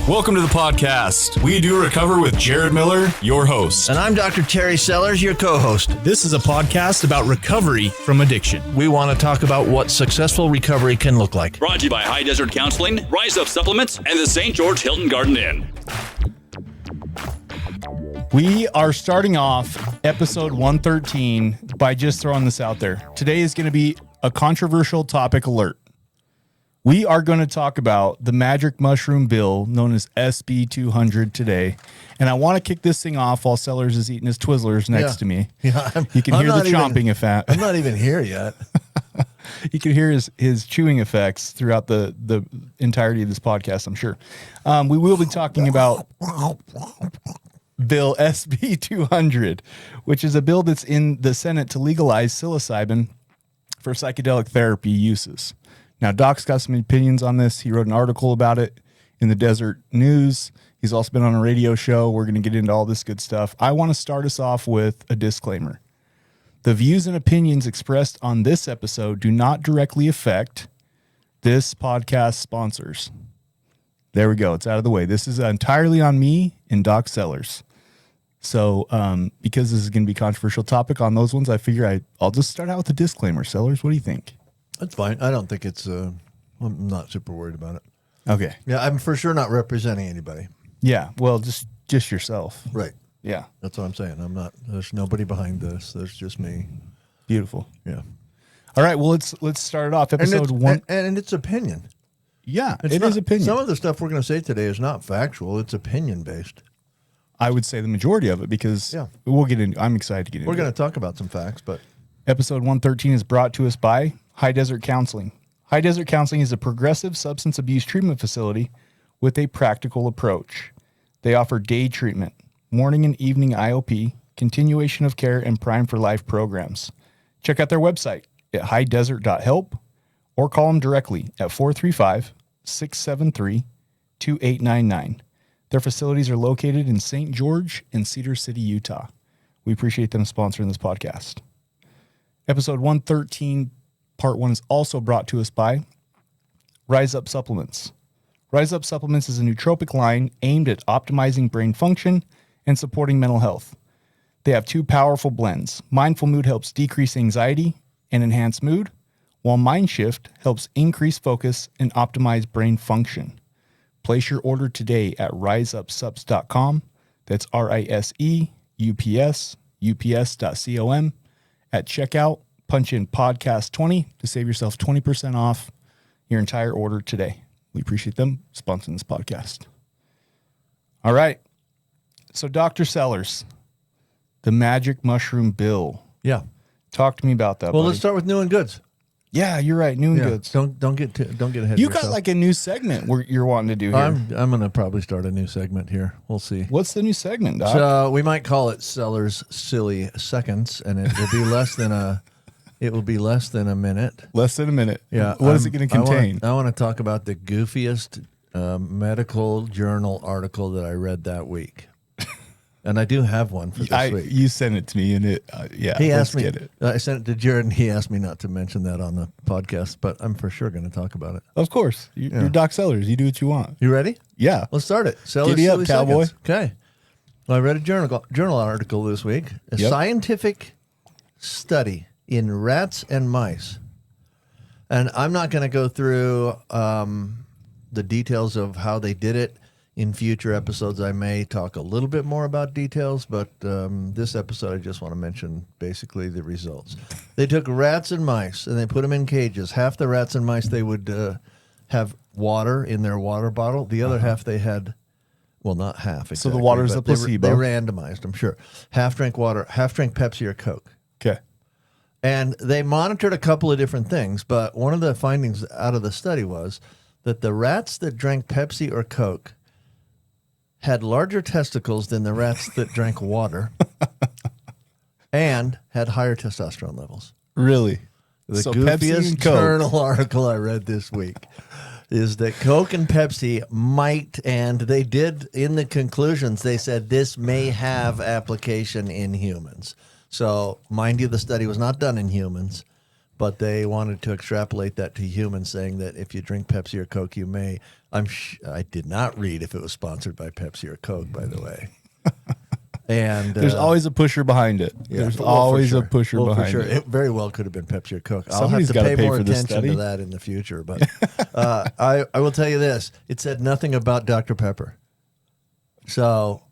Welcome to the podcast. We Do Recover with Jared Miller, your host. And I'm Dr. Terry Sellers, your co-host. This is a podcast about recovery from addiction. We want to talk about what successful recovery can look like. Brought to you by High Desert Counseling, Rise Up Supplements, and the St. George Hilton Garden Inn. We are starting off episode 113 by just throwing this out there. Today is going to be a controversial topic alert. We are going to talk about the magic mushroom bill known as SB 200 today. And I want to kick this thing off while Sellers is eating his Twizzlers next to me. Yeah, you can hear the chomping effect. I'm not even here yet. You can hear his chewing effects throughout the entirety of this podcast, I'm sure. We will be talking about Bill SB 200, which is a bill that's in the Senate to legalize psilocybin for psychedelic therapy uses. Now, Doc's got some opinions on this. He wrote an article about it in the Desert News. He's also been on a radio show. We're going to get into all this good stuff. I want to start us off with a disclaimer. The views and opinions expressed on this episode do not directly affect this podcast sponsors. There we go. It's out of the way. This is entirely on me and Doc Sellers. So because this is going to be a controversial topic on those ones, I figure I'll just start out with a disclaimer. Sellers, what do you think? That's fine. I don't think it's, I'm not super worried about it. Okay. Yeah, I'm for sure not representing anybody. Yeah, well, just yourself. Right. Yeah. That's what I'm saying. There's nobody behind this. There's just me. Beautiful. Yeah. All right, well, let's start it off. Episode one. And it's opinion. Yeah, It is opinion. Some of the stuff we're going to say today is not factual. It's opinion-based. I would say the majority of it because we'll get into. I'm excited to get into. We're going to talk about some facts, but episode 113 is brought to us by High Desert Counseling. High Desert Counseling is a progressive substance abuse treatment facility with a practical approach. They offer day treatment, morning and evening IOP, continuation of care, and Prime for Life programs. Check out their website at highdesert.help or call them directly at 435-673-2899. Their facilities are located in St. George and Cedar City, Utah. We appreciate them sponsoring this podcast. Episode 113, Part 1 is also brought to us by Rise Up Supplements. Rise Up Supplements is a nootropic line aimed at optimizing brain function and supporting mental health. They have two powerful blends. Mindful Mood helps decrease anxiety and enhance mood, while Mind Shift helps increase focus and optimize brain function. Place your order today at riseupsups.com. That's RISEUPS.com. At checkout, punch in podcast 20 to save yourself 20% off your entire order today. We appreciate them sponsoring this podcast. All right. So Dr. Sellers, the magic mushroom bill. yeah. Talk to me about that. Well, buddy. let's start with new and goods. Yeah, you're right. New and goods. Don't get ahead of yourself. You got like a new segment where you're wanting to do here. I'm going to probably start a new segment here. We'll see. What's the new segment, Doc? So we might call it Sellers Silly Seconds, and it will be less than a minute. Less than a minute. Yeah. What is it going to contain? I want to talk about the goofiest medical journal article that I read that week. And I do have one for this week. You sent it to me, and it. He let's asked me. get it. I sent it to Jared, and he asked me not to mention that on the podcast, but I'm for sure going to talk about it. Of course, you're Doc Sellers. You do what you want. You ready? Yeah. Let's start it. Sellers Giddy up, Silly cowboy. Seconds. Okay. Well, I read a journal article this week. A scientific study in rats and mice. And I'm not going to go through the details of how they did it. In future episodes, I may talk a little bit more about details, but this episode, I just want to mention basically the results. They took rats and mice, and they put them in cages. Half the rats and mice, they would have water in their water bottle. The other half, they had, well, not half exactly. So the water's a placebo. They randomized, I'm sure. Half drank water, half drank Pepsi or Coke. Okay. And they monitored a couple of different things, but one of the findings out of the study was that the rats that drank Pepsi or Coke had larger testicles than the rats that drank water and had higher testosterone levels. Really? The So Pepsi goofiest and Coke. journal article I read this week is that Coke and Pepsi might, and they did in the conclusions, they said this may have application in humans. So, mind you, the study was not done in humans, but they wanted to extrapolate that to humans, saying that if you drink Pepsi or Coke, you may. I did not read if it was sponsored by Pepsi or Coke, by the way. And There's always a pusher behind it. yeah, There's well, always for a pusher well, behind for sure. it. It very well could have been Pepsi or Coke. Somebody's I'll gotta have to pay pay more for this attention study. to that in the future. But I will tell you this: it said nothing about Dr. Pepper. So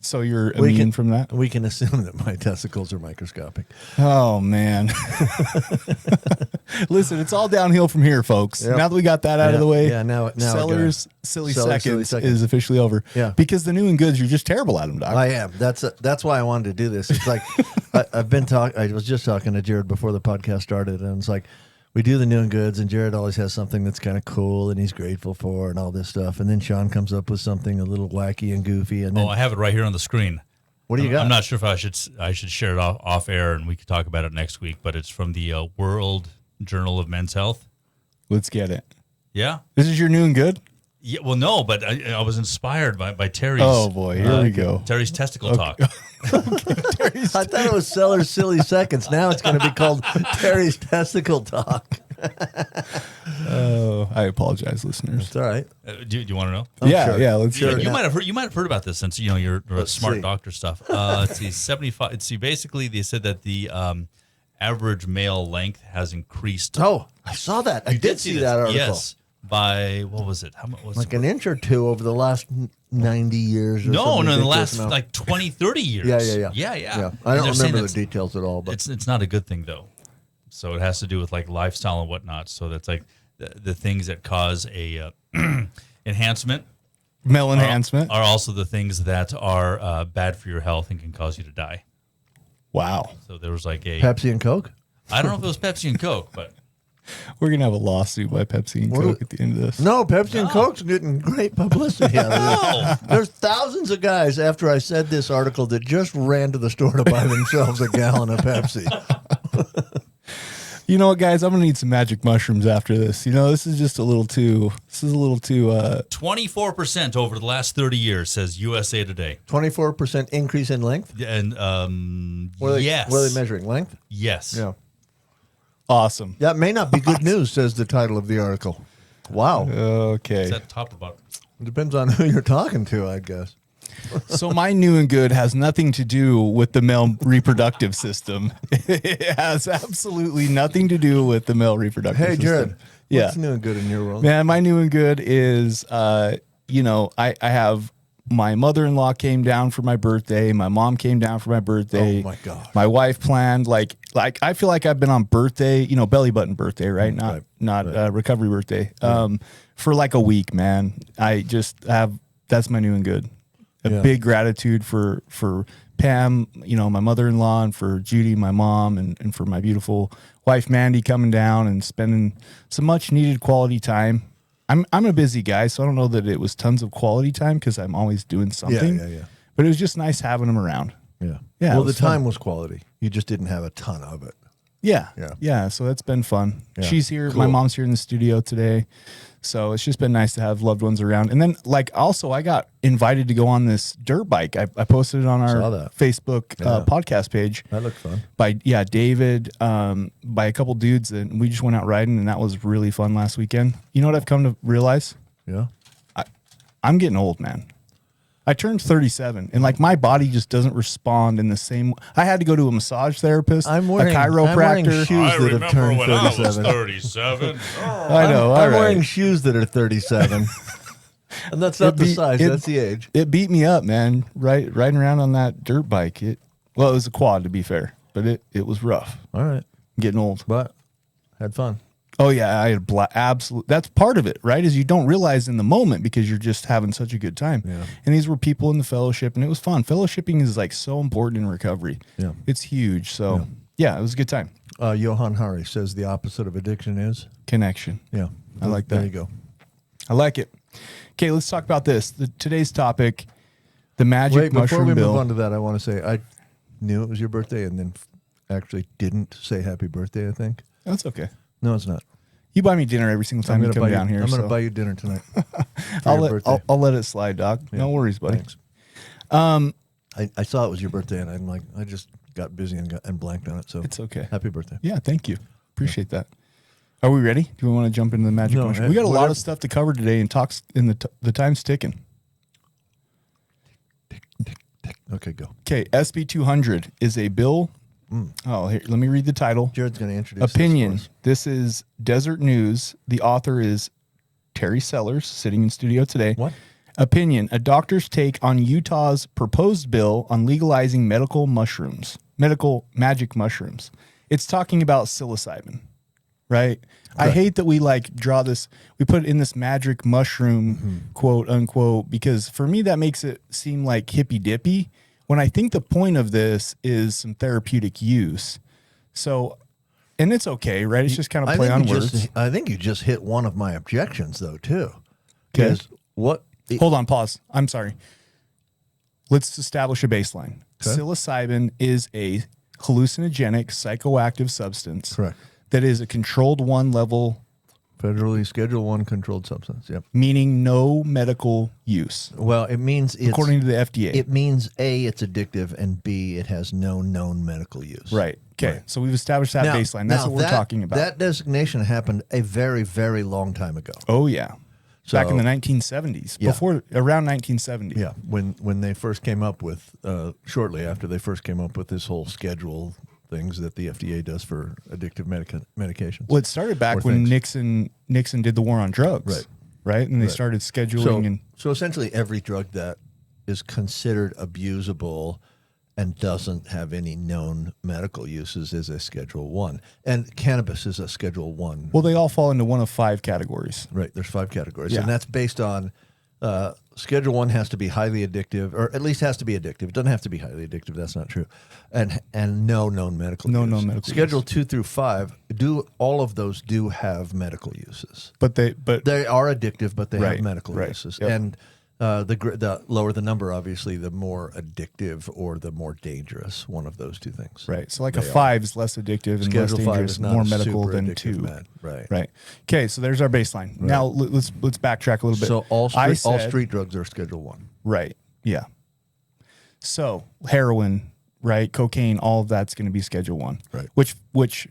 So you're we immune can from that? We can assume that my testicles are microscopic. Oh, man. Listen, it's all downhill from here, folks. Yep. Now that we got that out of the way, Yeah, now Sellers Silly Sellers Seconds Silly Seconds. is officially over. Yeah. Because the new and goods, you're just terrible at them, Doc. I am. That's why I wanted to do this. It's like I was just talking to Jared before the podcast started, and it's like we do the new and goods, and Jared always has something that's kind of cool and he's grateful for, and all this stuff. And then Sean comes up with something a little wacky and goofy, and then Oh, I have it right here on the screen. what do you got? I'm not sure if I should share it off air, and we could talk about it next week. But it's from the World Journal of Men's Health. Let's get it. Yeah. This is your new and good? Yeah. Well, no, but I was inspired by Terry's. Oh, boy. Here we go. Terry's testicle talk. I thought it was Sellers Silly Seconds. Now it's going to be called Terry's Testicle Talk. Oh, I apologize, listeners. It's all right. Do you want to know? Yeah, sure. yeah. Let's You, hear it. you might have heard. You might have heard about this since you're Let's smart see. doctor stuff. Let's see, 75. Let's see. Basically, they said that the average male length has increased. Oh, I saw that. I You did see this. that article. Yes, by what was it? How much was Like it? an inch or two over the last 90 years. Or No, some in the ridiculous last amount. like 20, 30 years. Yeah. Yeah. I And don't they're saying remember the it's- details at all, but It's not a good thing though. So it has to do with like lifestyle and whatnot. So that's like the things that cause a enhancement Male enhancement. are also the things that are bad for your health and can cause you to die. Wow. So there was like a Pepsi and Coke. I don't know if it was Pepsi and Coke, but We're going to have a lawsuit by Pepsi and What Coke do- at the end of this. No, Pepsi and Coke's getting great publicity out of this. There's thousands of guys after I said this article that just ran to the store to buy themselves a gallon of Pepsi. You know what, guys? I'm going to need some magic mushrooms after this. You know, this is just a little too, 24% over the last 30 years, says USA Today. 24% increase in length. And What are they, yes, What are they measuring? Length? yes, awesome. That may not be good news, says the title of the article. Wow. Okay. Is that top about? Depends on who you're talking to, I guess. So my new and good has nothing to do with the male reproductive system. It has absolutely nothing to do with the male reproductive Hey, system. Jared. Yeah. What's new and good in your world? Man, my new and good is, I have my mother-in-law came down for my birthday. My mom came down for my birthday. Oh, my gosh. My wife planned like I feel like I've been on birthday, belly button birthday, right? Not recovery birthday. For like a week, man. I just have, that's my new and good. Yeah. Big gratitude for Pam, my mother-in-law, and for Judy, my mom, and for my beautiful wife, Mandy, coming down and spending some much needed quality time. I'm a busy guy, so I don't know that it was tons of quality time because I'm always doing something. Yeah. But it was just nice having them around. Yeah. Yeah, Well, it the was fun. time was quality. You just didn't have a ton of it. Yeah. Yeah. So that's been fun. Yeah. She's here. Cool. My mom's here in the studio today. So it's just been nice to have loved ones around. And then also I got invited to go on this dirt bike. I posted it on Saw our that. Facebook Yeah. podcast page That looked fun. by David, by a couple dudes, and we just went out riding, and that was really fun last weekend. You know what I've come to realize? Yeah. I'm getting old, man. I turned 37, and like my body just doesn't respond in the same. I had to go to a massage therapist, I'm wearing a chiropractor. shoes that have turned 37. 37. I know. I'm all right. wearing shoes that are 37. And that's not the size, that's the age. It beat me up, man. Riding around on that dirt bike. It was a quad, to be fair, but it was rough. All right. Getting old. But had fun. Oh yeah, I had absolute. That's part of it, right? Is you don't realize in the moment because you're just having such a good time. Yeah. And these were people in the fellowship, and it was fun. Fellowshipping is like so important in recovery. Yeah. It's huge. So yeah, it was a good time. Johan Hari says the opposite of addiction is? Connection. Yeah. I like that. There you go. I like it. Okay, let's talk about this. Today's topic, the magic Wait, before mushroom we bill. move on to that, I want to say I knew it was your birthday and then actually didn't say happy birthday, I think. That's okay. No, it's not. You buy me dinner every single time you come down here. I'm going to so buy you dinner tonight. I'll let it slide, Doc. No worries, buddy. Thanks. I saw it was your birthday, and I'm like, I just got busy and blanked on it. So It's okay. Happy birthday. Yeah, thank you. Appreciate that. Are we ready? Do we want to jump into the magic No, mushroom? We got a lot whatever. of stuff to cover today, and talks in the time's ticking. Okay, go. Okay, SB 200 is a bill. Oh, here, let me read the title. Jared's going to introduce Opinion. this for us. This is Desert News. The author is Terry Sellers, sitting in studio today. What? Opinion. A doctor's take on Utah's proposed bill on legalizing medical magic mushrooms. It's talking about psilocybin, right? I hate that we draw this, we put in this magic mushroom, quote unquote, because for me that makes it seem like hippy dippy, when I think the point of this is some therapeutic use. So, and it's okay, right? It's just kind of play on words. I think you just hit one of my objections, though, too. Okay. Because what? Hold on, pause. I'm sorry. Let's establish a baseline. Okay. Psilocybin is a hallucinogenic psychoactive substance. Correct. That is a controlled 1 level, Federally Schedule 1 controlled substance. Yep. meaning no medical use, Well, it means it's, according to the FDA. it means A, it's addictive, and B, it has no known medical use. Right. Okay. So we've established that baseline. That's what we're talking about. That designation happened a very, very long time ago. Oh yeah. Back in So- the 1970s, Yeah. around 1970. Yeah, when they first came up with, shortly after they first came up with this whole schedule things that the FDA does for addictive medications. Well, it started back Or when things. Nixon did the war on drugs. Right. Right. And they Right. started scheduling So essentially, every drug that is considered abusable and doesn't have any known medical uses is a Schedule 1, and cannabis is a Schedule 1. well, they all fall into one of 5 categories. Right. There's 5 categories, Yeah. and that's based on Schedule 1 has to be highly addictive, or at least has to be addictive. It doesn't have to be highly addictive. That's not true. And no known medical No use. known medical Schedule use. 2 through 5 all of those do have medical uses. But they They are addictive, but they Right, have medical right, uses. yep. And the lower the number, obviously, the more addictive or the more dangerous one of those two things. right. So like a They are. 5 is less addictive and Schedule less 5 dangerous, is not more a medical super than addictive 2. med. Right. Right. Okay, so there's our baseline. Now let's backtrack a little bit. So all I street, all said- street drugs are Schedule 1. Right. Yeah. So heroin, right, cocaine, all of that's going to be Schedule 1. Right. Which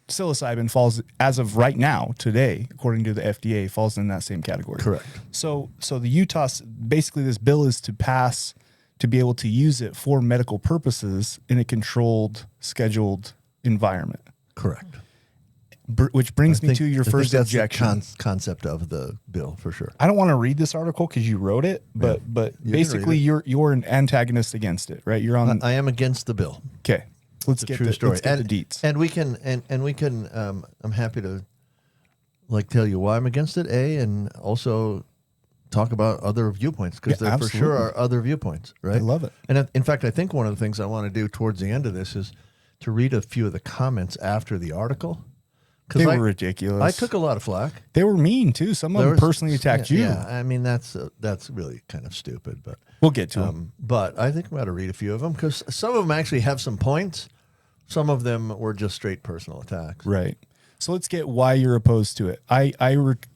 psilocybin falls, as of right now, today, according to the FDA, falls in that same category. Correct. So the Utah, basically this bill is to pass to be able to use it for medical purposes in a controlled, scheduled environment. Correct. Which brings me to your I think first that's the objection. concept of the bill for sure. I don't want to read this article because you wrote it, but You can basically read you're an antagonist against it, right? You're on. I am against the bill. Okay, let's It's a get true the, story. Let's get the deets. And we can and we can. I'm happy to tell you why I'm against it. And also talk about other viewpoints because Yeah, there for sure absolutely. are other viewpoints. Right. I love it. And in fact, I think one of the things I want to do towards the end of this is to read a few of the comments after the article. They I, were ridiculous. I took a lot of flack. They were mean too. Some of There them was- personally attacked you. Yeah, I mean that's really kind of stupid, but We'll get to them. but I think we ought to read a few of them because some of them actually have some points. Some of them were just straight personal attacks. Right. So let's get why you're opposed to it. I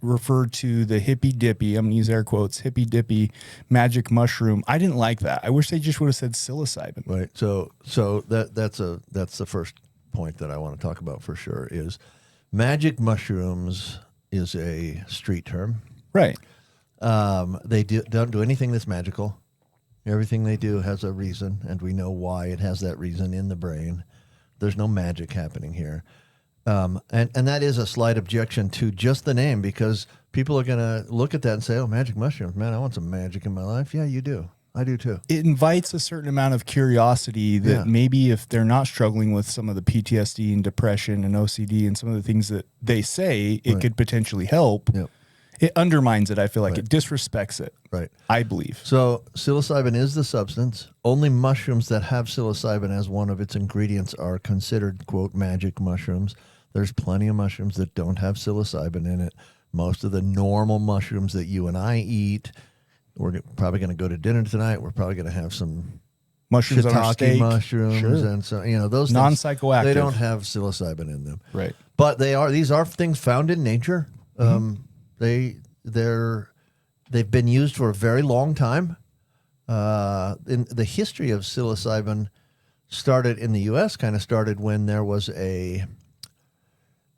refer to the hippy dippy, I'm going to use air quotes, hippy dippy magic mushroom. I didn't like that. I wish they just would have said psilocybin. Right. So that's the first point that I want to talk about for sure is magic mushrooms is a street term. Right. They don't do anything that's magical. Everything they do has a reason, and we know why it has that reason in the brain. There's no magic happening here. And that is a slight objection to just the name because people are going to look at that and say, oh, magic mushrooms. Man, I want some magic in my life. Yeah, you do. I do too. It invites a certain amount of curiosity that Yeah. maybe if they're not struggling with some of the PTSD and depression and OCD and some of the things that they say it could potentially help, Yep. it undermines it. I feel like it disrespects it. Right. I believe. So psilocybin is the substance. Only mushrooms that have psilocybin as one of its ingredients are considered, quote, magic mushrooms. There's plenty of mushrooms that don't have psilocybin in it. Most of the normal mushrooms that you and I eat, we're probably going to go to dinner tonight. We're probably going to have some Mushrooms on our shiitake steak. mushrooms Sure. and so those things, Non-psychoactive. They don't have psilocybin in them, Right. But these are things found in nature. They've been used for a very long time. In the history of psilocybin started in the U.S. Kind of started when there was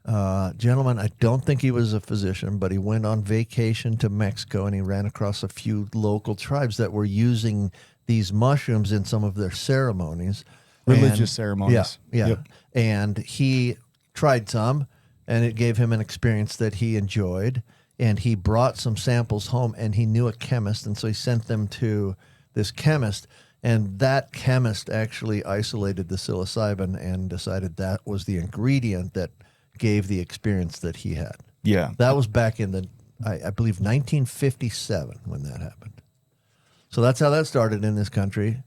gentleman, I don't think he was a physician, but he went on vacation to Mexico and he ran across a few local tribes that were using these mushrooms in some of their ceremonies. Religious ceremonies. Yeah. Yep. And he tried some, and it gave him an experience that he enjoyed. And he brought some samples home, and he knew a chemist, and so he sent them to this chemist. And that chemist actually isolated the psilocybin and decided that was the ingredient that gave the experience that he had. Yeah. That was back in the, I believe, 1957 when that happened. So that's how that started in this country.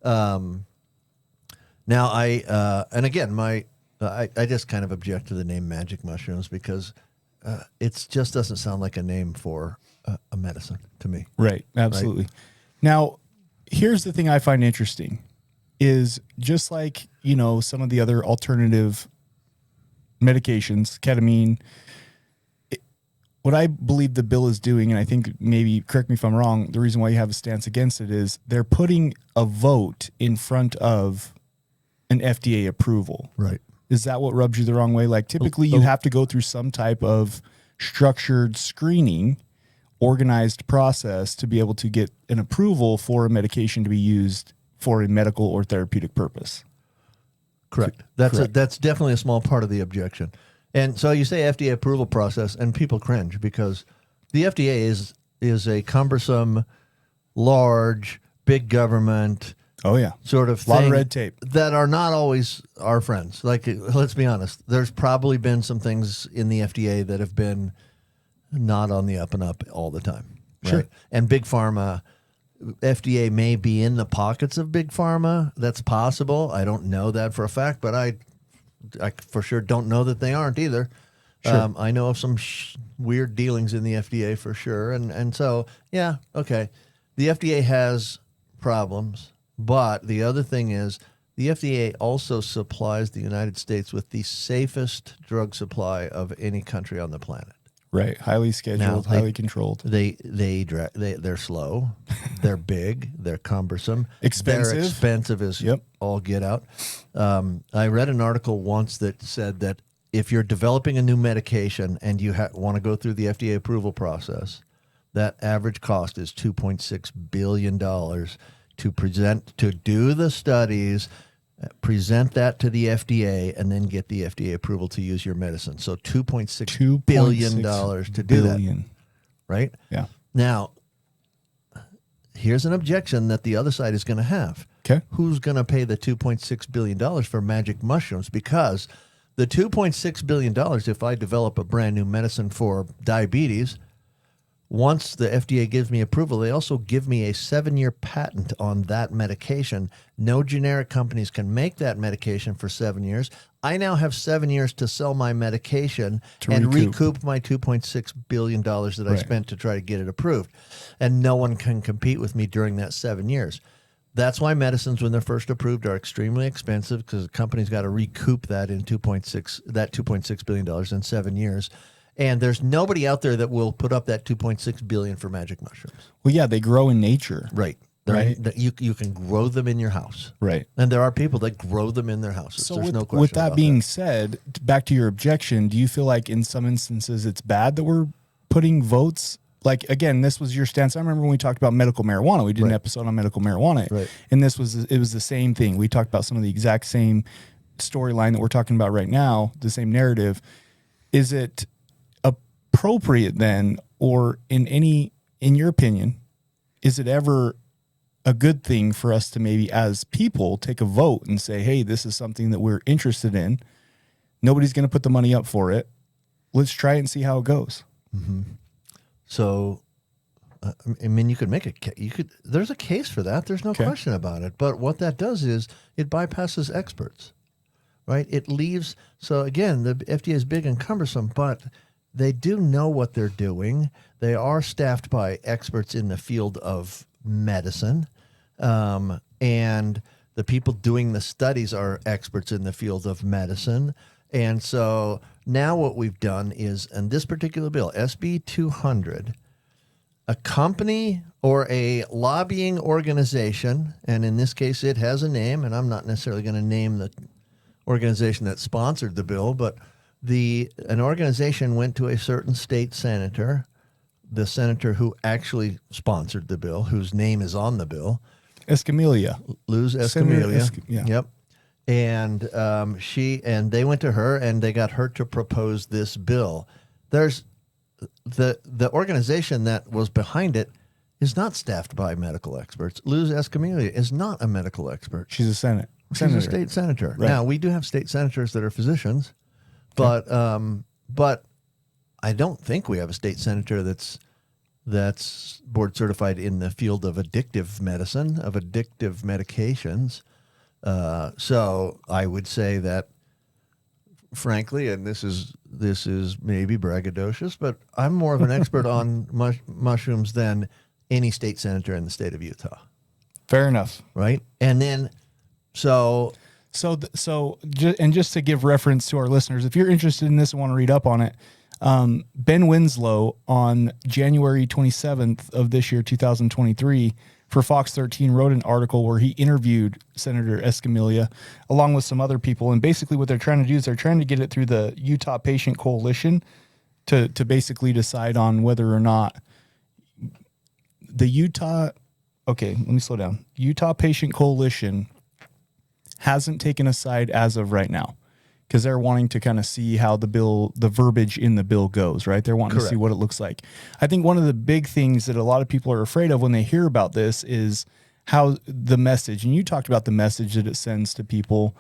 Now and again, I just kind of object to the name magic mushrooms because it just doesn't sound like a name for a medicine to me. Right. Absolutely. Now, here's the thing I find interesting is just like, some of the other alternative medications, ketamine, what I believe the bill is doing, and I think maybe, correct me if I'm wrong, the reason why you have a stance against it is they're putting a vote in front of an FDA approval. Right. Is that what rubs you the wrong way? Like typically you have to go through some type of structured screening, organized process to be able to get an approval for a medication to be used for a medical or therapeutic purpose. Correct. That's definitely a small part of the objection. And so you say FDA approval process, and people cringe because the FDA is a cumbersome, large, big government. Oh yeah, Sort of a lot thing of red tape that are not always our friends. Like, let's be honest. There's probably been some things in the FDA that have been not on the up and up all the time. Right? Sure. And big pharma, FDA may be in the pockets of big pharma. That's possible. I don't know that for a fact, but I for sure don't know that they aren't either. Sure. I know of some weird dealings in the FDA for sure. And so, yeah, okay. The FDA has problems. But the other thing is the FDA also supplies the United States with the safest drug supply of any country on the planet. right. Highly scheduled, Now, highly controlled. They're slow, they're big, they're cumbersome, Expensive. They're expensive as Yep. all get out. I read an article once that said that if you're developing a new medication and you want to go through the FDA approval process, that average cost is $2.6 billion to do the studies, present that to the FDA, and then get the FDA approval to use your medicine. So $2.6 billion to do that, right? Yeah. Now, here's an objection that the other side is going to have. Okay. Who's going to pay the $2.6 billion for magic mushrooms? Because the $2.6 billion, if I develop a brand new medicine for diabetes, once the FDA gives me approval, they also give me a 7-year patent on that medication. No generic companies can make that medication for 7 years. I now have 7 years to sell my medication and recoup my $2.6 billion that I spent to try to get it approved. And no one can compete with me during that 7 years. That's why medicines, when they're first approved, are extremely expensive because the company's got to recoup that in $2.6 billion in 7 years. And there's nobody out there that will put up that $2.6 billion for magic mushrooms. Well, yeah, they grow in nature. Right. Right. You can grow them in your house. Right. And there are people that grow them in their houses. So There's no question with that about being said, back to your objection, do you feel like in some instances it's bad that we're putting votes? Like, again, this was your stance. I remember when we talked about medical marijuana, we did an episode on medical marijuana. Right. And it was the same thing. We talked about some of the exact same storyline that we're talking about right now, the same narrative. Is it appropriate then, or in your opinion, is it ever a good thing for us to maybe as people take a vote and say, hey, this is something that we're interested in. Nobody's going to put the money up for it. Let's try it and see how it goes. Mm-hmm. So, I mean, you could there's a case for that. There's no question about it. But what that does is it bypasses experts, right? It leaves, so again, the FDA is big and cumbersome, but they do know what they're doing. They are staffed by experts in the field of medicine. And the people doing the studies are experts in the field of medicine. And so now what we've done is, in this particular bill, SB 200, a company or a lobbying organization, and in this case it has a name, and I'm not necessarily going to name the organization that sponsored the bill, but an organization went to a certain state senator, the senator who actually sponsored the bill, whose name is on the bill, Escamilla. Luz Senator Escamilla. yeah. Yep. And they went to her and they got her to propose this bill. There's the organization that was behind it is not staffed by medical experts. Luz Escamilla is not a medical expert. She's a senator. She's a state senator. Right. Now we do have state senators that are physicians, but I don't think we have a state senator that's board certified in the field of addictive medicine, of addictive medications. So I would say that, frankly, and this is maybe braggadocious, but I'm more of an expert on mushrooms than any state senator in the state of Utah. Fair enough. Right. And then, just to give reference to our listeners, if you're interested in this and want to read up on it, Ben Winslow on January 27th of this year, 2023, for Fox 13 wrote an article where he interviewed Senator Escamilla along with some other people. And basically what they're trying to do is they're trying to get it through the Utah Patient Coalition to basically decide on whether or not okay, let me slow down. Utah Patient Coalition hasn't taken a side as of right now, because they're wanting to kind of see how the verbiage in the bill goes, right? They're wanting to see what it looks like. I think one of the big things that a lot of people are afraid of when they hear about this is how the message, and you talked about the message that it sends to people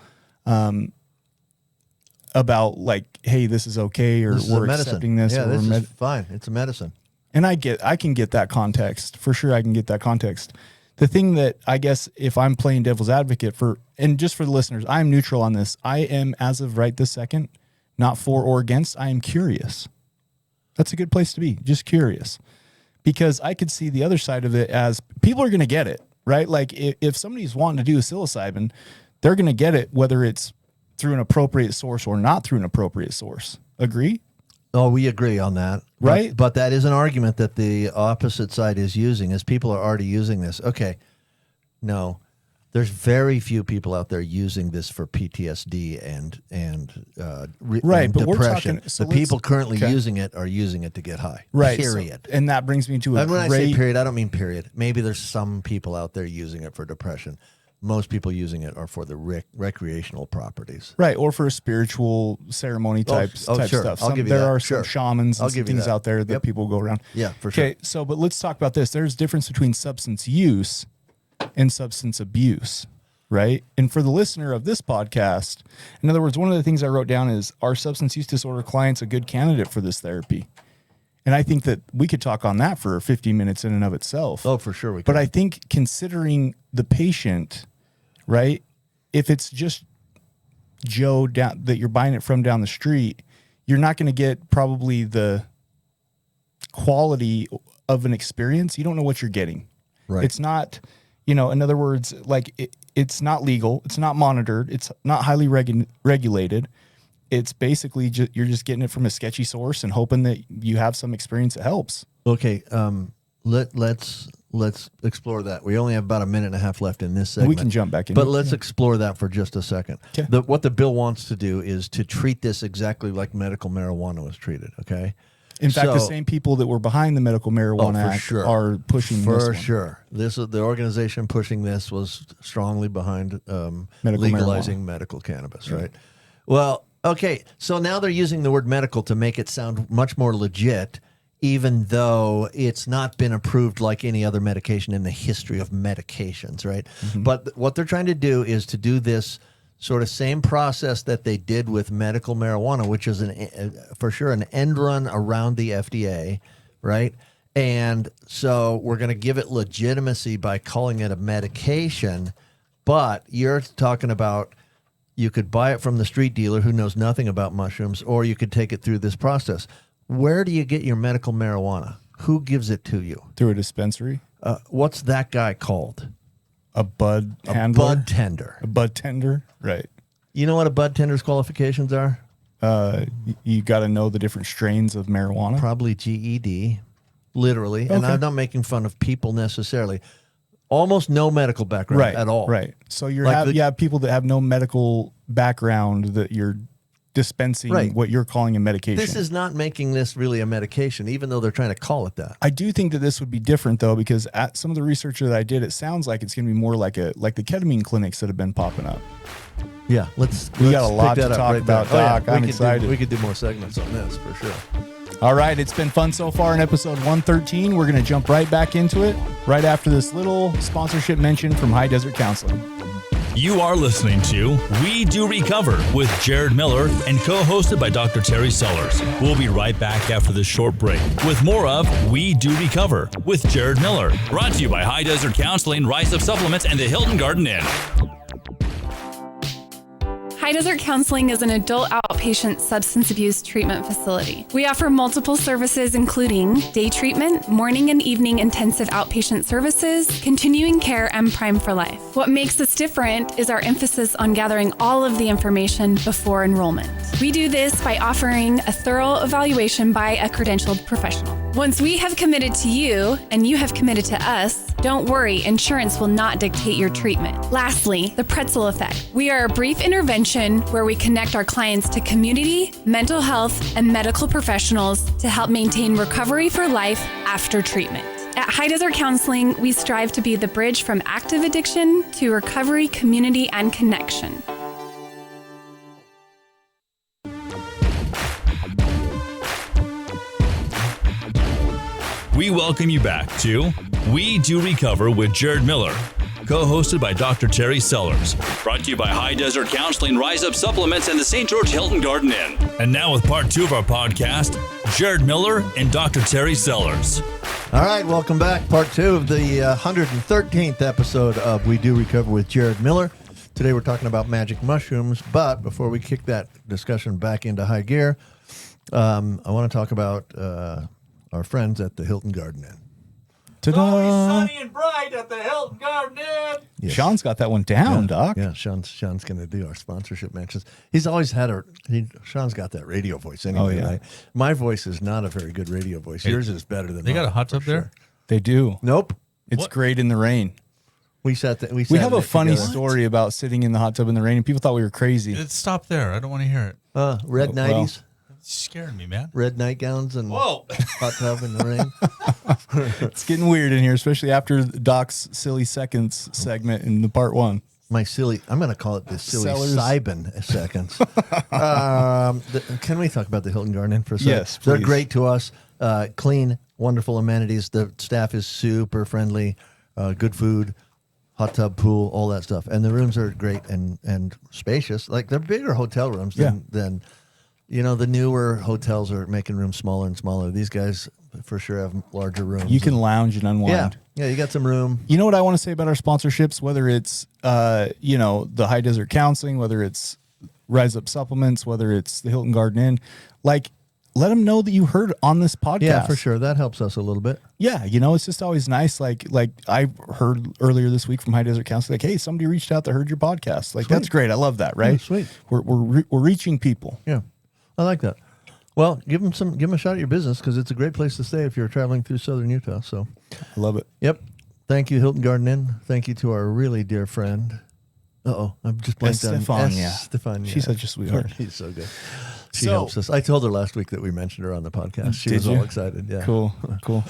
about like, hey, this is okay, or we're accepting this. Yeah, or this is fine. It's a medicine. And I can get that context for sure. I can get that context. The thing that I guess if I'm playing devil's advocate and just for the listeners, I'm neutral on this. I am, as of right this second, not for or against. I am curious. That's a good place to be. Just curious, because I could see the other side of it as people are going to get it, right? Like if somebody's wanting to do a psilocybin, they're going to get it, whether it's through an appropriate source or not through an appropriate source. Agree? Oh, we agree on that. Right. But that is an argument that the opposite side is using, is people are already using this. Okay. No, there's very few people out there using this for PTSD and right, but depression. we're talking, the people currently using it are using it to get high. Right. Period. And that brings me to And when I say period, I don't mean period. Maybe there's some people out there using it for depression. Most people using it are for the recreational properties. Right, or for a spiritual ceremony type sure. stuff. I'll give you there that. are Sure. some shamans and some things out there that people go around. Yeah, for sure. Okay, so but let's talk about this. There's a difference between substance use and substance abuse, right? And for the listener of this podcast, in other words, one of the things I wrote down is, are substance use disorder clients a good candidate for this therapy? And I think that we could talk on that for 50 minutes in and of itself. Oh, for sure we can. But I think considering the patient, right? If it's just Joe that you're buying it from down the street, you're not going to get probably the quality of an experience. You don't know what you're getting. Right. It's not, in other words, like it's not legal. It's not monitored. It's not highly regulated. It's basically you're just getting it from a sketchy source and hoping that you have some experience that helps. Okay. Let's explore that. We only have about a minute and a half left in this segment. We can jump back in. But let's explore that for just a second. Okay. What the bill wants to do is to treat this exactly like medical marijuana was treated, okay? In fact, the same people that were behind the Medical Marijuana Act are pushing this one. For sure. The organization pushing this was strongly behind Medical legalizing marijuana. medical cannabis, right? Well, okay, so now they're using the word medical to make it sound much more legit, even though it's not been approved like any other medication in the history of medications, right? Mm-hmm. But what they're trying to do is to do this sort of same process that they did with medical marijuana, which is for sure an end run around the FDA, right? And so we're going to give it legitimacy by calling it a medication, but you're talking about you could buy it from the street dealer who knows nothing about mushrooms, or you could take it through this process. Where do you get your medical marijuana? Who gives it to you? Through a dispensary. What's that guy called? A bud handler. A bud tender. A bud tender, right. You know what a bud tender's qualifications are? You got to know the different strains of marijuana. Probably GED, literally. Okay. And I'm not making fun of people necessarily. Almost no medical background at all. Right. So you have people that have no medical background that you're dispensing Right. what you're calling a medication. This is not making this really a medication, even though they're trying to call it that. I do think that this would be different though, because at some of the research that I did, it sounds like it's going to be more like the ketamine clinics that have been popping up. Yeah, We let's got a lot pick to that up talk right about, there. Doc. I'm we excited. We could do more segments on this for sure. All right, it's been fun so far in episode 113. We're going to jump right back into it right after this little sponsorship mention from High Desert Counseling. You are listening to We Do Recover with Jared Miller and co-hosted by Dr. Terry Sellers. We'll be right back after this short break with more of We Do Recover with Jared Miller. Brought to you by High Desert Counseling, Rise Up Supplements, and the Hilton Garden Inn. High Desert Counseling is an adult outpatient substance abuse treatment facility. We offer multiple services including day treatment, morning and evening intensive outpatient services, continuing care, and Prime for Life. What makes us different is our emphasis on gathering all of the information before enrollment. We do this by offering a thorough evaluation by a credentialed professional. Once we have committed to you and you have committed to us, don't worry, insurance will not dictate your treatment. Lastly, the pretzel effect. We are a brief intervention where we connect our clients to community, mental health, and medical professionals to help maintain recovery for life after treatment. At High Desert Counseling, we strive to be the bridge from active addiction to recovery, community, and connection. We welcome you back to We Do Recover with Jared Miller, co-hosted by Dr. Terry Sellers. Brought to you by High Desert Counseling, Rise Up Supplements, and the St. George Hilton Garden Inn. And now with part 2 of our podcast, Jared Miller and Dr. Terry Sellers. All right, welcome back. Part 2 of the 113th episode of We Do Recover with Jared Miller. Today we're talking about magic mushrooms, but before we kick that discussion back into high gear, I want to talk about our friends at the Hilton Garden Inn. Ta-da! and bright at the Hilton Garden Inn. Yes. Sean's got that one down, Doc. Yeah, Sean's going to do our sponsorship mentions. He's always had Sean's got that radio voice anyway. Oh, yeah. Right? My voice is not a very good radio voice. Yours is better than They got mine, a hot for tub there? They do. Nope. It's What? great in the rain. We sat We have in a it funny together. story about sitting in the hot tub in the rain, and people thought we were crazy. Stop there. I don't want to hear it. Red Well, nighties, It's scaring me, man. red nightgowns, and Whoa. hot tub in the rain. It's getting weird in here, especially after Doc's silly seconds segment in the part 1. I'm going to call it the silly Sellers. Sibin seconds. Can we talk about the Hilton Garden Inn for a second? Yes, They're please. great to us. Clean, wonderful amenities. The staff is super friendly, good food, hot tub, pool, all that stuff. And the rooms are great and spacious. Like they're bigger hotel rooms than the newer hotels are making rooms smaller and smaller. These guys for sure have larger rooms. You can lounge and unwind. Yeah, you got some room. You know what I want to say about our sponsorships, whether it's, the High Desert Counseling, whether it's Rise Up Supplements, whether it's the Hilton Garden Inn, like, let them know that you heard on this podcast. Yeah, for sure. That helps us a little bit. Yeah, it's just always nice. Like I heard earlier this week from High Desert Counseling, like, hey, somebody reached out that heard your podcast. Like, that's great. I love that, right? Yeah, sweet. We're reaching people. Yeah, I like that. Well, give them a shot at your business because it's a great place to stay if you're traveling through southern Utah. So, I love it. yep. Thank you, Hilton Garden Inn. Thank you to our really dear friend. I'm just blanked on Estefania. Estefania. She's such a sweetheart. She's so good. She So- helps us. I told her last week that we mentioned her on the podcast. She Did was you? all excited. Yeah. Cool.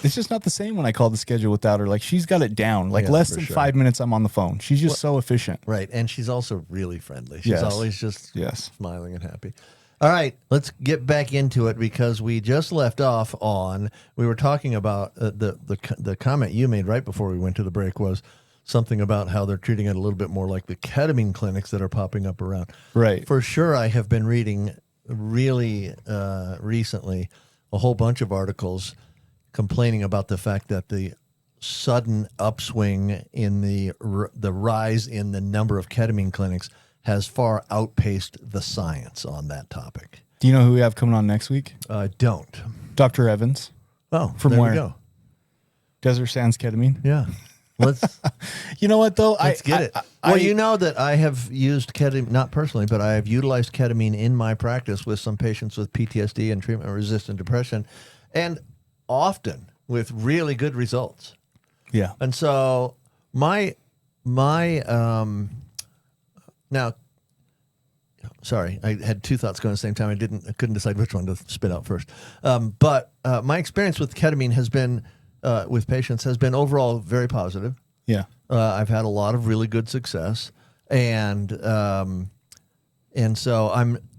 It's just not the same when I call the schedule without her. Like, she's got it down. Like, Yeah, less for than sure. 5 minutes, I'm on the phone. She's just so efficient. Right. And she's also really friendly. She's Yes. always just Yes. smiling and happy. All right, let's get back into it because we just left off on, we were talking about the comment you made right before we went to the break was something about how they're treating it a little bit more like the ketamine clinics that are popping up around. Right. For sure, I have been reading really recently a whole bunch of articles complaining about the fact that the sudden upswing in the rise in the number of ketamine clinics has far outpaced the science on that topic. Do you know who we have coming on next week? Don't. Dr. Evans, Oh, From there where? we go. Desert Sands Ketamine. Yeah. Let's You know what, though? let's get it. Well, you know that I have used ketamine, not personally, but I have utilized ketamine in my practice with some patients with PTSD and treatment-resistant depression, and often with really good results. Yeah. And so my now Sorry, I had two thoughts going at the same time. I couldn't decide which one to spit out first. But my experience with ketamine has been with patients has been overall very positive. Yeah. I've had a lot of really good success, and so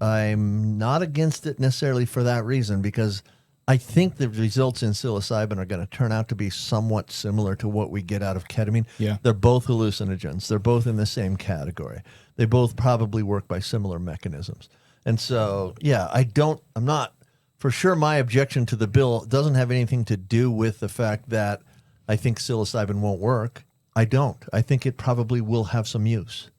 I'm not against it necessarily for that reason, because I think the results in psilocybin are going to turn out to be somewhat similar to what we get out of ketamine. Yeah. They're both hallucinogens. They're both in the same category. They both probably work by similar mechanisms. And so, yeah, I'm not, for sure, my objection to the bill doesn't have anything to do with the fact that I think psilocybin won't work. I don't. I think it probably will have some use.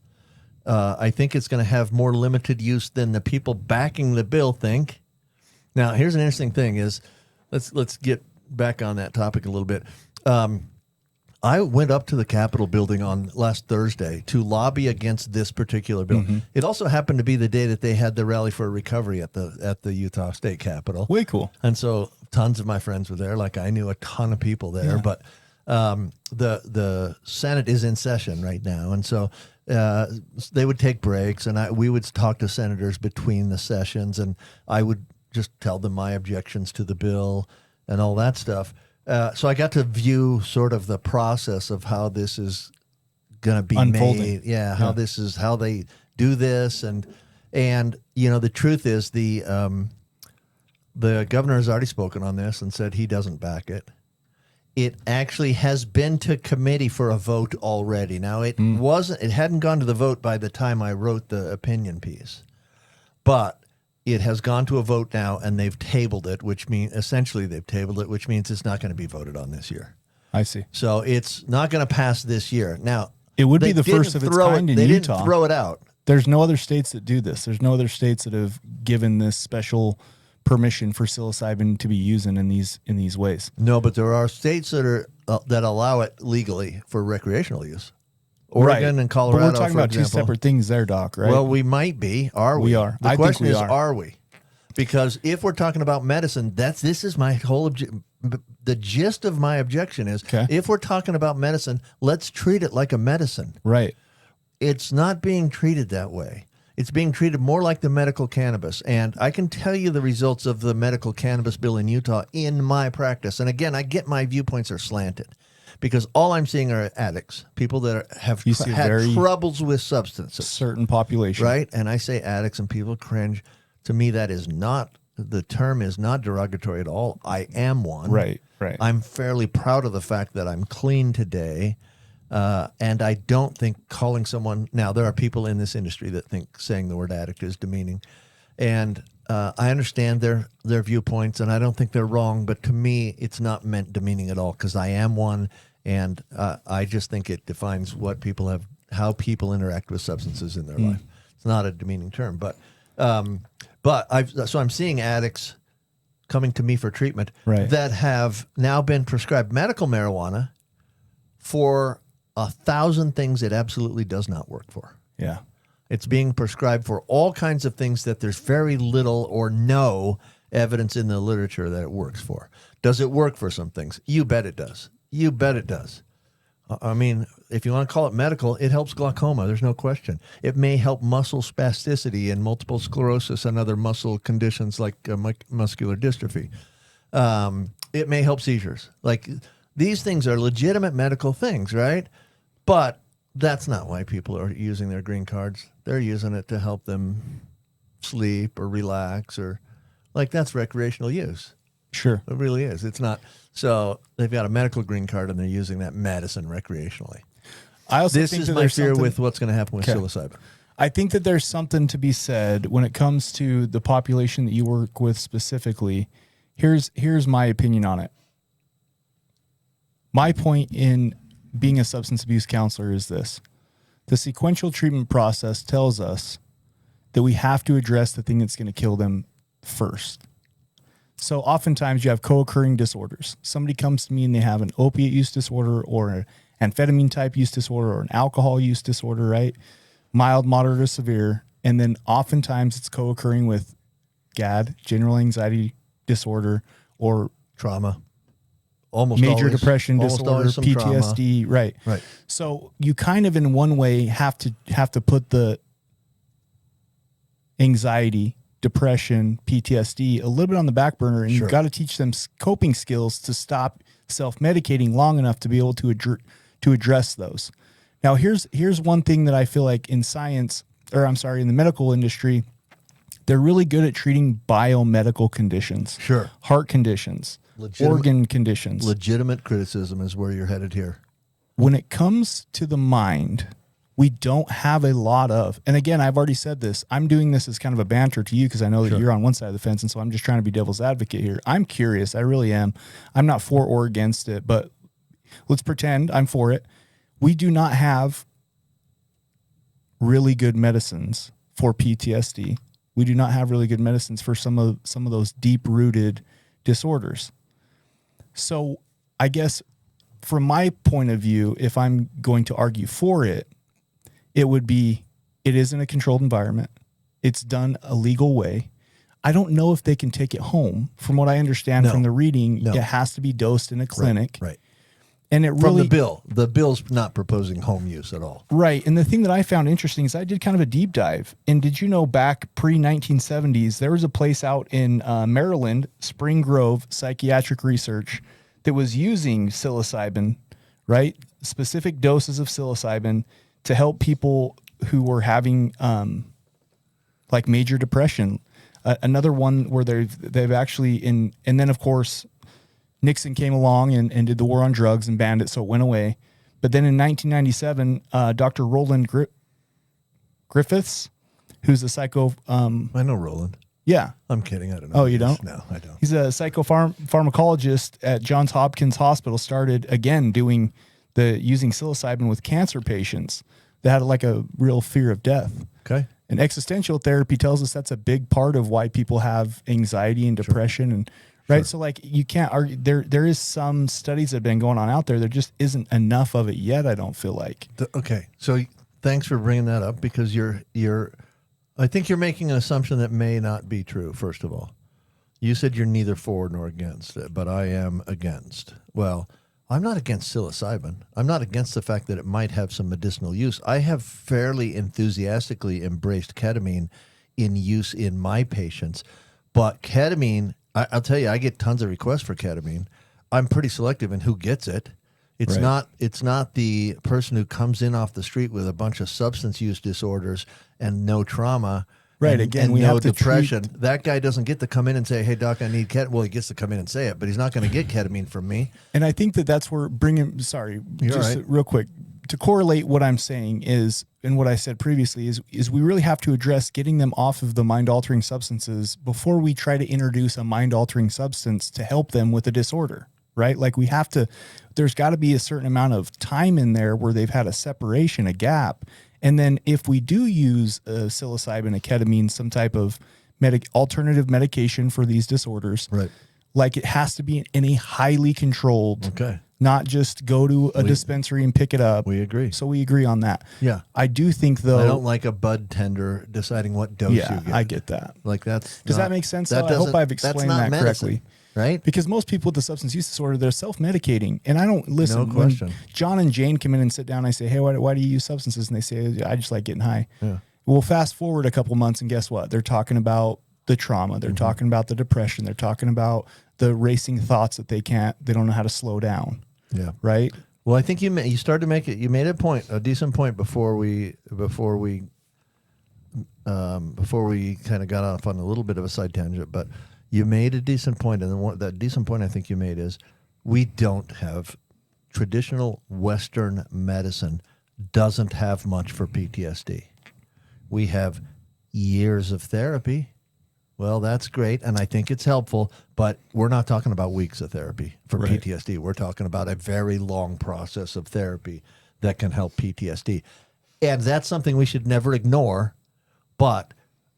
I think it's going to have more limited use than the people backing the bill think. Now, here's an interesting thing: is let's get back on that topic a little bit. I went up to the Capitol building on last Thursday to lobby against this particular bill. Mm-hmm. It also happened to be the day that they had the rally for recovery at the Utah State Capitol. Way cool. And so tons of my friends were there. Like, I knew a ton of people there. Yeah. But the Senate is in session right now, and so they would take breaks, and we would talk to senators between the sessions, and I would just tell them my objections to the bill and all that stuff. So I got to view sort of the process of how this is going to be unfolding. Made. Yeah, how this is, how they do this. And you know, the truth is the governor has already spoken on this and said he doesn't back it. It actually has been to committee for a vote already. Now, it hadn't gone to the vote by the time I wrote the opinion piece, but it has gone to a vote now, and they've tabled it, which means essentially they've tabled it, which means it's not going to be voted on this year. I see. So it's not going to pass this year. Now, it would be the first of its kind in Utah. They didn't throw it out. There's no other states that do this. There's no other states that have given this special permission for psilocybin to be used in these ways. No, but there are states that allow it legally for recreational use. Oregon and Colorado, but we're talking about two separate things there, Doc, right? Well, we might be. Are we? We are. The question is, are we? Because if we're talking about medicine, this is my whole the gist of my objection is, if we're talking about medicine, let's treat it like a medicine. Right. It's not being treated that way. It's being treated more like the medical cannabis. And I can tell you the results of the medical cannabis bill in Utah in my practice. And again, I get my viewpoints are slanted, because all I'm seeing are addicts, people that have had troubles with substances. Certain population. Right? And I say addicts and people cringe. To me, that is not, the term is not derogatory at all. I am one. Right, right. I'm fairly proud of the fact that I'm clean today. And I don't think calling someone, now there are people in this industry that think saying the word addict is demeaning. And I understand their viewpoints, and I don't think they're wrong, but to me, it's not meant demeaning at all, because I am one, and I just think it defines what people have, how people interact with substances in their life. It's not a demeaning term, but I'm seeing addicts coming to me for treatment that have now been prescribed medical marijuana for 1,000 things it absolutely does not work for. Yeah. It's being prescribed for all kinds of things that there's very little or no evidence in the literature that it works for. Does it work for some things? You bet it does. You bet it does. I mean, if you want to call it medical, it helps glaucoma. There's no question. It may help muscle spasticity and multiple sclerosis and other muscle conditions like muscular dystrophy. It may help seizures. Like, these things are legitimate medical things, right? But that's not why people are using their green cards. They're using it to help them sleep or relax, or like, that's recreational use. Sure. It really is. It's not. So they've got a medical green card and they're using that medicine recreationally. I also this think is that my fear with what's going to happen with psilocybin. I think that there's something to be said when it comes to the population that you work with specifically. Here's my opinion on it. My point in being a substance abuse counselor is this. The sequential treatment process tells us that we have to address the thing that's going to kill them first. So oftentimes you have co-occurring disorders. Somebody comes to me and they have an opiate use disorder or an amphetamine type use disorder or an alcohol use disorder, right? Mild, moderate, or severe. And then oftentimes it's co-occurring with GAD, general anxiety disorder, or trauma. Almost major always, depression disorder, PTSD, trauma. Right. So you kind of in one way have to put the anxiety, depression, PTSD a little bit on the back burner, and you've got to teach them coping skills to stop self-medicating long enough to be able to address those. Now, here's one thing that I feel like in science, or I'm sorry, in the medical industry, they're really good at treating biomedical conditions. Sure. Heart conditions, organ conditions. Legitimate criticism is where you're headed here. When it comes to the mind, we don't have a lot of, and again, I've already said this, I'm doing this as kind of a banter to you because I know that you're on one side of the fence, and so I'm just trying to be devil's advocate here. I'm curious. I really am. I'm not for or against it, but let's pretend I'm for it. We do not have really good medicines for PTSD. We do not have really good medicines for some of those deep-rooted disorders. So I guess from my point of view, if I'm going to argue for it, it would be, it is in a controlled environment. It's done a legal way. I don't know if they can take it home. From what I understand from the reading, it has to be dosed in a clinic. Right. And it really, from the bill's not proposing home use at all. Right. And the thing that I found interesting is I did kind of a deep dive. And did you know back pre-1970s, there was a place out in Maryland, Spring Grove Psychiatric Research, that was using psilocybin, right? Specific doses of psilocybin to help people who were having like major depression. Another one where they've actually and then of course Nixon came along and did the war on drugs and banned it, so it went away. But then in 1997, Dr. Roland Griffiths, who's a psycho... I know Roland. Yeah. I'm kidding. I don't know. Oh, you don't? No, I don't. He's a psychopharmacologist at Johns Hopkins Hospital, started, again, using psilocybin with cancer patients that had like a real fear of death. Okay. And existential therapy tells us that's a big part of why people have anxiety and depression and... Right. So like you can't argue there is some studies that have been going on out there. There just isn't enough of it yet. I don't feel like. Okay. So thanks for bringing that up because I think you're making an assumption that may not be true. First of all, you said you're neither for nor against it, but I am against. Well, I'm not against psilocybin. I'm not against the fact that it might have some medicinal use. I have fairly enthusiastically embraced ketamine in use in my patients, but ketamine, I'll tell you, I get tons of requests for ketamine. I'm pretty selective in who gets it. It's not the person who comes in off the street with a bunch of substance use disorders and no trauma. Right. And, Again, and we no have to depression. That guy doesn't get to come in and say, "Hey, doc, I need ketamine." Well, he gets to come in and say it, but he's not going to get ketamine from me. And I think that's where just real quick to correlate what I'm saying is, and what I said previously is we really have to address getting them off of the mind-altering substances before we try to introduce a mind-altering substance to help them with a disorder, right? Like there's got to be a certain amount of time in there where they've had a separation, a gap. And then if we do use psilocybin, a ketamine, some type of alternative medication for these disorders, Right. like it has to be in a highly controlled, not just go to a dispensary and pick it up. We agree. So we agree on that. Yeah. I do think though. I don't like a bud tender deciding what dose you get. I get that. Like that's Does that make sense? I hope I've explained that correctly. Right? Because most people with the substance use disorder, they're self-medicating. And I don't listen. No question. When John and Jane come in and sit down, I say, "Hey, why do you use substances?" And they say, "I just like getting high." Yeah. We'll fast forward a couple months and guess what? They're talking about the trauma. They're talking about the depression. They're talking about the racing thoughts that they don't know how to slow down. Yeah. Right? Well, I think you started to make it. You made a decent point before we kind of got off on a little bit of a side tangent. But you made a decent point, and then that decent point I think you made is we don't have traditional Western medicine doesn't have much for PTSD. We have years of therapy. Well, that's great, and I think it's helpful, but we're not talking about weeks of therapy for PTSD. We're talking about a very long process of therapy that can help PTSD. And that's something we should never ignore, but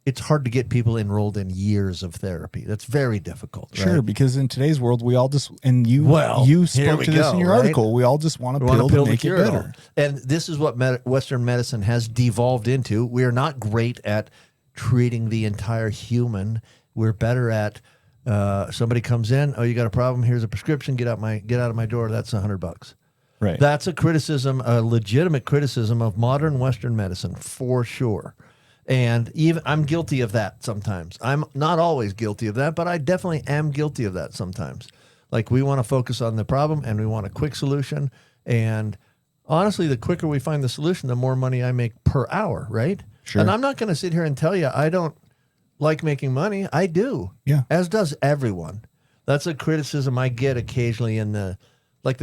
it's hard to get people enrolled in years of therapy. That's very difficult. Sure, right? because in today's world, we all just, and you here spoke we to this go, in your right? article, we all just want to build and make it better. And this is what Western medicine has devolved into. We are not great at treating the entire human. We're better at somebody comes in, oh, you got a problem, here's a prescription, get out of my door, that's $100. Right. That's a criticism, a legitimate criticism of modern Western medicine for sure. And even I'm guilty of that sometimes. I'm not always guilty of that, but I definitely am guilty of that sometimes. Like, we want to focus on the problem and we want a quick solution. And honestly, the quicker we find the solution, the more money I make per hour, right? Sure. And I'm not going to sit here and tell you I don't like making money. I do. Yeah. As does everyone. That's a criticism I get occasionally in the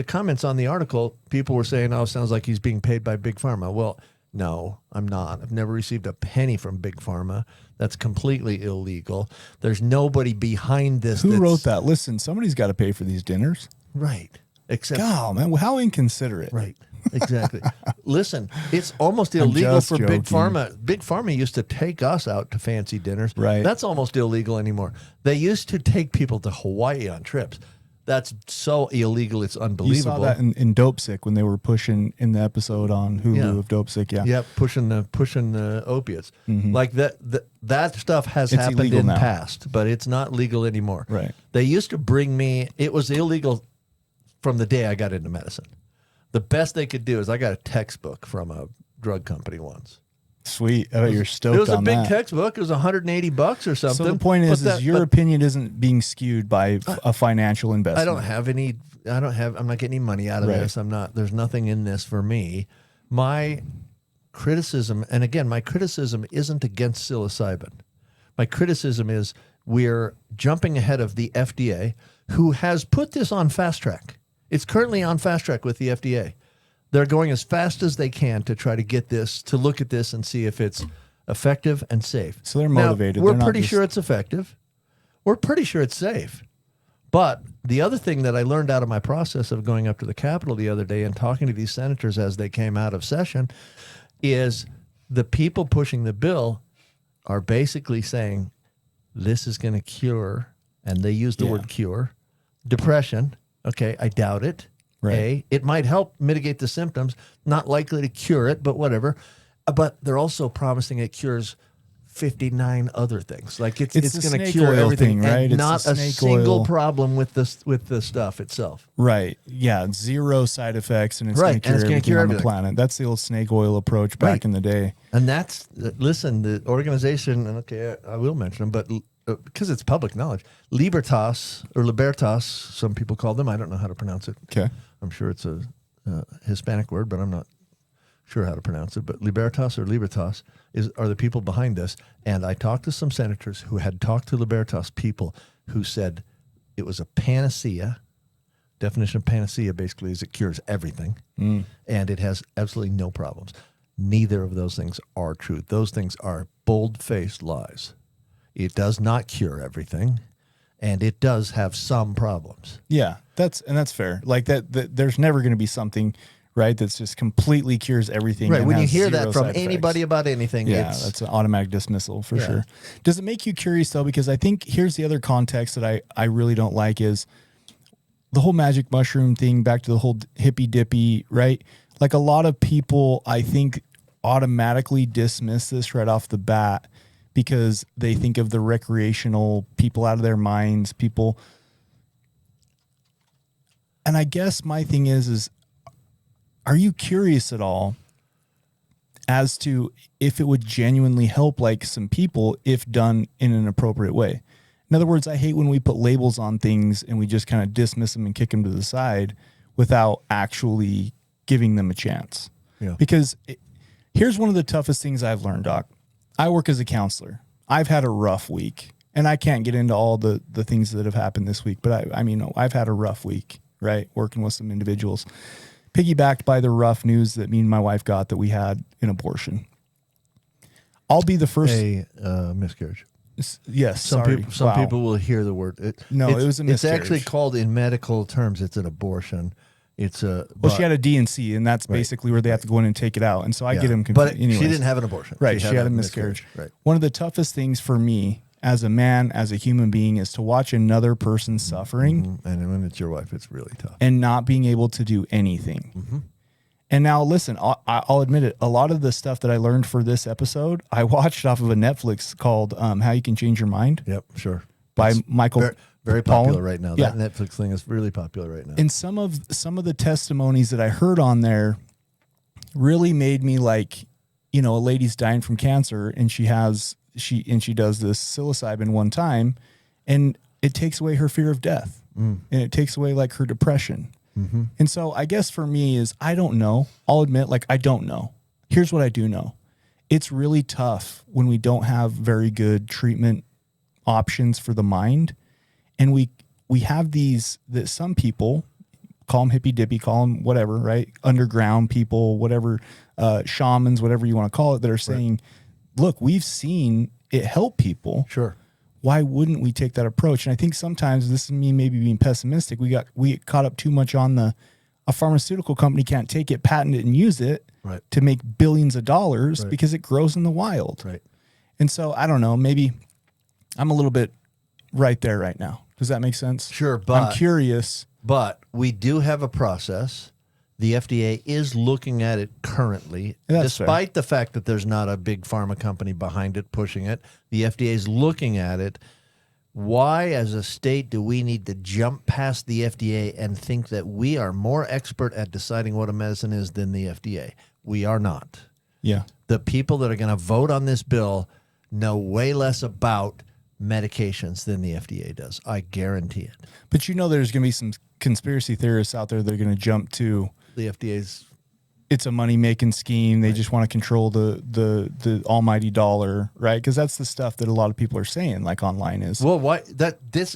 comments on the article. People were saying, oh, sounds like he's being paid by Big Pharma. Well, no, I'm not. I've never received a penny from Big Pharma. That's completely illegal. There's nobody behind this. Who wrote that? Listen, somebody's got to pay for these dinners. Right. Except, God, man, how inconsiderate. right. Exactly. Listen, it's almost illegal just for Big joking. Pharma. Big Pharma used to take us out to fancy dinners. Right. That's almost illegal anymore. They used to take people to Hawaii on trips. That's so illegal, it's You unbelievable. saw that in Dope Sick when they were pushing in the episode on Hulu Yeah. of Dope Sick. Yeah. Yep, pushing the opiates. Like that stuff has It's happened illegal in the now. past, but it's not legal anymore. Right. They used to bring me. It was illegal from the day I got into medicine. The best they could do is I got a textbook from a drug company once. Sweet. I bet you're stoked It was a on big that. textbook. It was $180 or something. So the point is, But your opinion isn't being skewed by a financial investment. I don't have any. I'm not getting any money out of Right. this. I'm not. There's nothing in this for me. My criticism, and again, my criticism isn't against psilocybin. My criticism is we're jumping ahead of the FDA, who has put this on fast track. It's currently on fast track with the FDA. They're going as fast as they can to try to get this, to look at this and see if it's effective and safe. So they're Now, motivated. we're They're not pretty just- sure it's effective. We're pretty sure it's safe. But the other thing that I learned out of my process of going up to the Capitol the other day and talking to these senators as they came out of session is the people pushing the bill are basically saying this is going to cure, and they use the Yeah. word cure, depression. Okay, I doubt it. Right. It might help mitigate the symptoms, not likely to cure it, but whatever. But they're also promising it cures 59 other things. Like it's the going to snake cure oil everything, thing, right? and It's not the a snake single oil. problem with the stuff itself. Right. Yeah. 0 side effects, and it's Right, going to and cure it's gonna everything cure on the everything. planet. That's the old snake oil approach back Right. in the day. And that's listen, the organization, and okay, I will mention them, but because it's public knowledge, Libertas or Libertas, some people call them. I don't know how to pronounce it. Okay. I'm sure it's a Hispanic word, but I'm not sure how to pronounce it. But Libertas or Libertas are the people behind this. And I talked to some senators who had talked to Libertas people who said it was a panacea. Definition of panacea basically is it cures everything, and it has absolutely no problems. Neither of those things are true. Those things are bold-faced lies. It does not cure everything, and it does have some problems. Yeah. That's fair. Like that there's never going to be something, right, that's just completely cures everything. Right. and When you has hear 0 that from side anybody effects. about anything, Yeah, it's that's an automatic dismissal for Yeah. sure. Does it make you curious though? Because I think here's the other context that I really don't like is the whole magic mushroom thing, back to the whole hippy dippy, right? Like a lot of people, I think, automatically dismiss this right off the bat because they think of the recreational people out of their minds, people. And I guess my thing is are you curious at all as to if it would genuinely help like some people if done in an appropriate way? In other words, I hate when we put labels on things and we just kind of dismiss them and kick them to the side without actually giving them a chance. Yeah. Because here's one of the toughest things I've learned, Doc. I work as a counselor. I've had a rough week, and I can't get into all the things that have happened this week, but I mean, I've had a rough week, right? Working with some individuals, piggybacked by the rough news that me and my wife got that we had an abortion. I'll be the first. a miscarriage. Yes. Some sorry. people, some Wow. people will hear the word. No, it's, it was a It's actually miscarriage. called in medical terms. It's an abortion. It's a. Well, she had a D&C, and that's basically where they have to go in and take it out. And so I get them confused. But she didn't have an abortion. Right, she had a miscarriage. Right. One of the toughest things for me as a man, as a human being, is to watch another person suffering And when it's your wife, it's really tough. and not being able to do anything. And now, listen, I'll admit it. A lot of the stuff that I learned for this episode, I watched off of a Netflix called How You Can Change Your Mind Yep, sure. by Michael. Very, very Pollan. popular right now. Yeah. That Netflix thing is really popular right now. And some of the testimonies that I heard on there really made me like you know, a lady's dying from cancer and she does this psilocybin one time, and it takes away her fear of death, and it takes away like her depression. And so I guess for me is, I don't know. I'll admit, like, I don't know. Here's what I do know. It's really tough when we don't have very good treatment options for the mind. And we have these, that some people, call them hippy dippy, call them whatever, right? Underground people, whatever, shamans, whatever you want to call it, that are saying, look, we've seen it help people. Sure. Why wouldn't we take that approach? And I think sometimes, this is me maybe being pessimistic, we get caught up too much on a pharmaceutical company can't take it, patent it, and use it to make billions of dollars because it grows in the wild. Right. And so I don't know, maybe I'm a little bit right there right now. Does that make sense? Sure, but I'm curious. But we do have a process. The FDA is looking at it currently, That's despite the fact that there's not a big pharma company behind it pushing it. The FDA is looking at it. Why, as a state, do we need to jump past the FDA and think that we are more expert at deciding what a medicine is than the FDA? We are not. Yeah. The people that are going to vote on this bill know way less about medications than the FDA does. I guarantee it. But you know, there's going to be some conspiracy theorists out there that are going to jump to The FDA's it's a money making scheme. They just want to control the almighty dollar, right? Because that's the stuff that a lot of people are saying, like online is. well. Why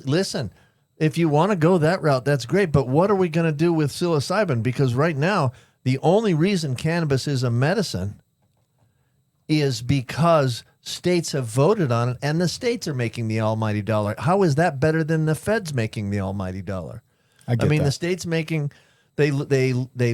listen? If you want to go that route, that's great. But what are we going to do with psilocybin? Because right now, the only reason cannabis is a medicine is because states have voted on it, and the states are making the almighty dollar. How is that better than the feds making the almighty dollar? I mean, the states making they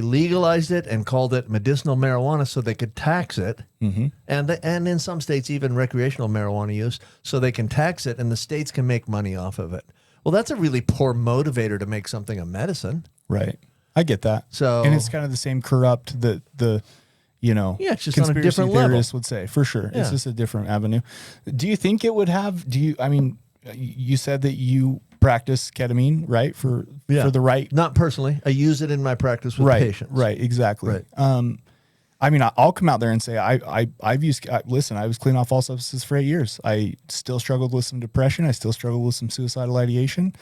legalized it and called it medicinal marijuana so they could tax it, and in some states even recreational marijuana use so they can tax it, and the states can make money off of it. Well, that's a really poor motivator to make something a medicine. right. I get that. So- and it's kind of the same corrupt that the Yeah, it's just on a conspiracy different level. theorists would say, for sure. Yeah. It's just a different avenue. Do you think it would have? I mean, you said that you practice ketamine, right? For the right. Not personally. I use it in my practice with Right, patients. right, exactly. Right. I mean, I'll come out there and say I've used. Listen, I was clean off all substances for 8 years. I still struggled with some depression. I still struggled with some suicidal ideation,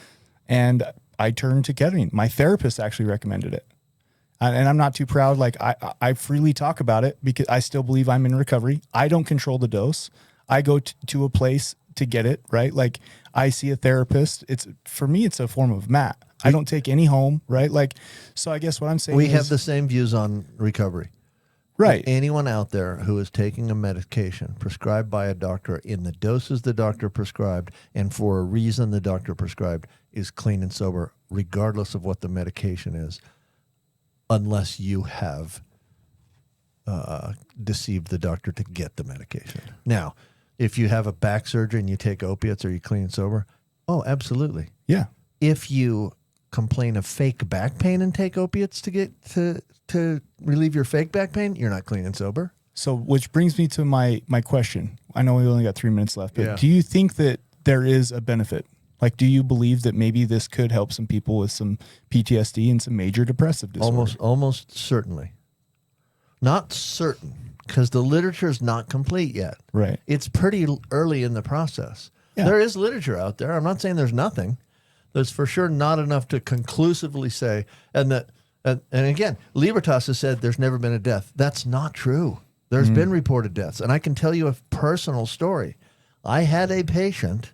and I turned to ketamine. My therapist actually recommended it, and I'm not too proud. Like I freely talk about it because I still believe I'm in recovery. I don't control the dose. I go to a place to get it right. Like I see a therapist. For me, it's a form of mat. I don't take any home, right? Like, so I guess what I'm saying We is, have the same views on recovery. right. Anyone out there who is taking a medication prescribed by a doctor in the doses the doctor prescribed and for a reason the doctor prescribed is clean and sober, regardless of what the medication is, unless you have deceived the doctor to get the medication. Now, if you have a back surgery and you take opiates, are you clean and sober? Oh, absolutely. Yeah. If you complain of fake back pain and take opiates to get to relieve your fake back pain, you're not clean and sober. So, which brings me to my question. I know we only got 3 minutes left, but Yeah. do you think that there is a benefit? Like, do you believe that maybe this could help some people with some PTSD and some major depressive disorder? Almost certainly. Not certain, because the literature is not complete yet. Right. It's pretty early in the process. Yeah. There is literature out there. I'm not saying there's nothing. There's for sure not enough to conclusively say. And again, Libertas has said there's never been a death. That's not true. There's been reported deaths. And I can tell you a personal story. I had a patient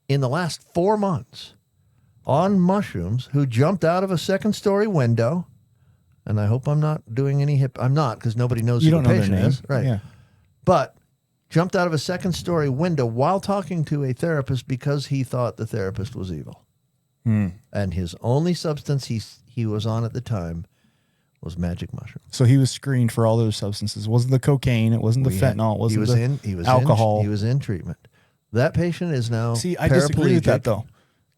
in the last 4 months on mushrooms who jumped out of a second-story window. And I hope I'm not doing any I'm not, because nobody knows You who don't the know their patient name. is. Right. Yeah. But jumped out of a second-story window while talking to a therapist because he thought the therapist was evil. And his only substance he was on at the time was magic mushroom. So he was screened for all those substances. It wasn't the cocaine. It wasn't the fentanyl. It wasn't the alcohol. He was in treatment. That patient is now See, I disagree with that paraplegic. though.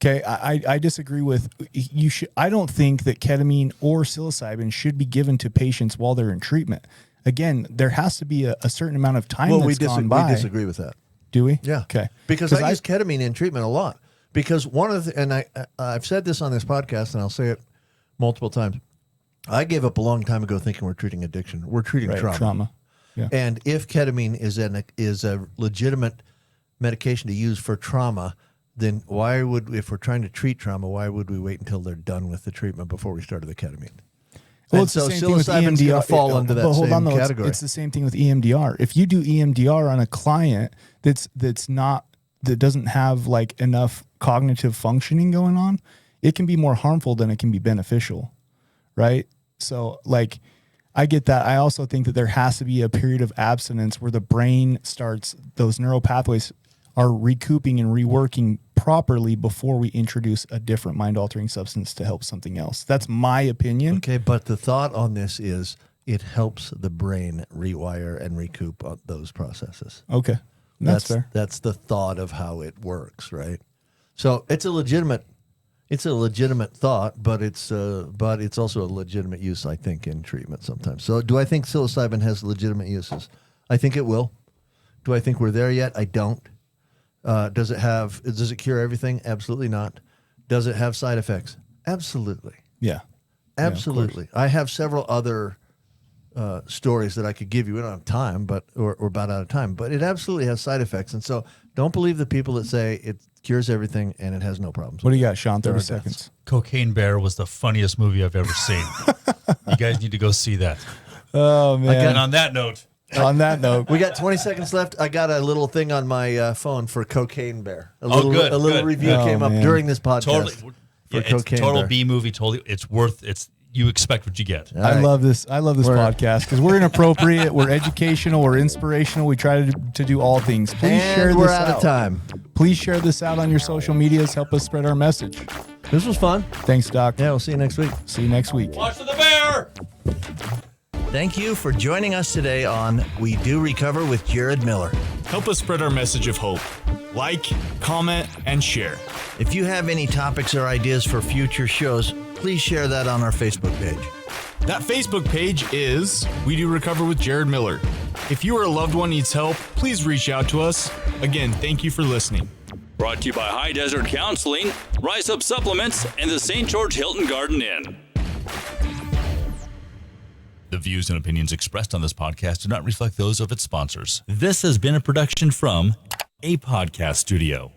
Okay, I disagree with you. I don't think that ketamine or psilocybin should be given to patients while they're in treatment. Again, there has to be a certain amount of time Well, that's gone by. we disagree with that. Do we? Yeah. Okay. Because I use ketamine in treatment a lot. Because one of the, and I've said this on this podcast, and I'll say it multiple times. I gave up a long time ago thinking we're treating addiction. We're treating Right, trauma. trauma. Yeah. And if ketamine is a legitimate medication to use for trauma, then if we're trying to treat trauma, why would we wait until they're done with the treatment before we started the ketamine? Well, And it's the so same thing with psilocybin's going EMDR. to fall under that But hold same on, though, category. It's the same thing with EMDR. If you do EMDR on a client that doesn't have like enough cognitive functioning going on, it can be more harmful than it can be beneficial, right? So like, I get that. I also think that there has to be a period of abstinence where the brain starts, those neural pathways are recouping and reworking properly before we introduce a different mind-altering substance to help something else. That's my opinion. Okay, but the thought on this is it helps the brain rewire and recoup those processes. Okay. That's fair. That's the thought of how it works, right? So it's a legitimate thought, but it's also a legitimate use, I think, in treatment sometimes. So do I think psilocybin has legitimate uses? I think it will. Do I think we're there yet? I don't. Does it cure everything? Absolutely not. Does it have side effects? Absolutely. Yeah. Absolutely. I have several other stories that I could give you. We don't have time, but we're about out of time. But it absolutely has side effects, and so don't believe the people that say it cures everything and it has no problems. What do you got, Sean? 30 are seconds. Cocaine Bear was the funniest movie I've ever seen. You guys need to go see that. Oh, man. And on that note, On that note, We got 20 seconds left. I got a little thing on my phone for Cocaine Bear. A good, little good. review Oh, came up man. during this podcast. totally, for it's Cocaine total Bear. B movie. Totally, you expect what you get. All I right. love this. I love this podcast because we're inappropriate, we're educational, we're inspirational. We try to do all things. Please share And this we're out of time. Please share this out on your social medias. Help us spread our message. This was fun. Thanks, Doc. Yeah, we'll see you next week. See you next week. Watch for the bear. Thank you for joining us today on We Do Recover with Jared Miller. Help us spread our message of hope. Like, comment, and share. If you have any topics or ideas for future shows, please share that on our Facebook page. That Facebook page is We Do Recover with Jared Miller. If you or a loved one needs help, please reach out to us. Again, thank you for listening. Brought to you by High Desert Counseling, Rise Up Supplements, and the St. George Hilton Garden Inn. The views and opinions expressed on this podcast do not reflect those of its sponsors. This has been a production from A Podcast Studio.